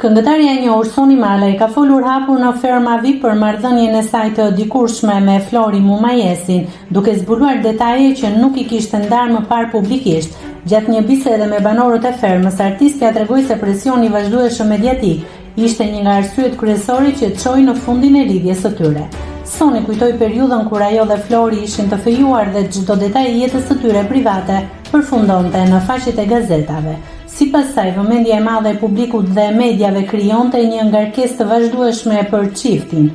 Këngëtarja e njohur Soni Malaj ka folur hapur në Ferma VIP për marrëdhënien e saj të dikurshme me Flori Mumajesin, duke zbuluar detaje që nuk i kishte ndarë më parë publikisht. Gjatë një bisede me banorët e fermës, artistja tregoi se presioni vazhdueshëm mediatik ishte një nga arsyet kryesore që çoi në fundin e lidhjes së tyre. Soni kujtoi periudhën kur ajo dhe Flori ishin të fejuar dhe çdo detaj i jetës së tyre private përfundonte në faqet e gazetave. Sipas saj, vëmendja e madhe e publikut dhe e mediave krijonte një ngarkesë të vazhdueshme për çiftin.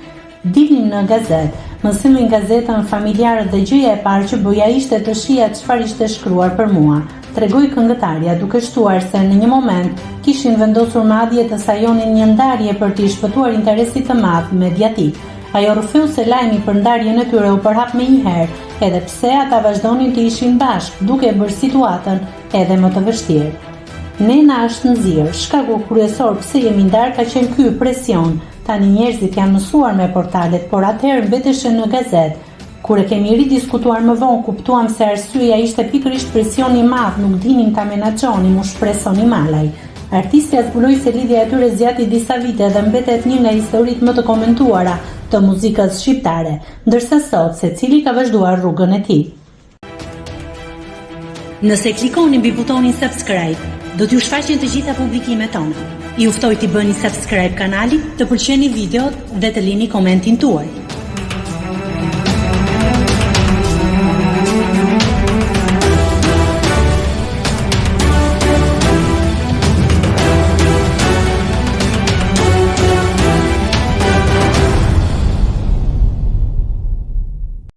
Dilnin në gazetë, më sillnin gazetën familjarët dhe gjëja e parë që bëja ishte të shija çfarë ishte shkruar për mua, tregoi këngëtarja, duke shtuar se në një moment kishin vendosur madje të sajonin një ndarje për të shpëtuar interesit të madh mediatik. Ajo rrëfeu se lajmi për ndarjen e tyre u përhap menjëherë, edhe pse ata vazhdonin të ishin bashkë, duke bërë situatën edhe më të vështirë. Nena është nxirr, shkaku kryesor pse jemi ndarë ka qenë ky presion. Tani njerëzit janë mësuar me portalet, por atëherë mbeteshin në gazetë. Kur e kemi ridiskutuar më vonë, kuptuam se arsyeja ishte pikërisht presioni i madh, nuk dinim ta menaxhonim, u shpreh Soni Malaj. Artistja zbuloi se lidhja e tyre zgjati disa vite dhe mbetet një nga historitë më të komentuara të muzikës shqiptare, ndërsa sot secili ka vazhduar rrugën e tij. Nëse klikoni mbi butonin subscribe, do t'ju shfaqen të gjitha publikimet tona. Ju ftoj t'i bëni subscribe kanalit, të pëlqeni videot dhe të lini komentin tuaj.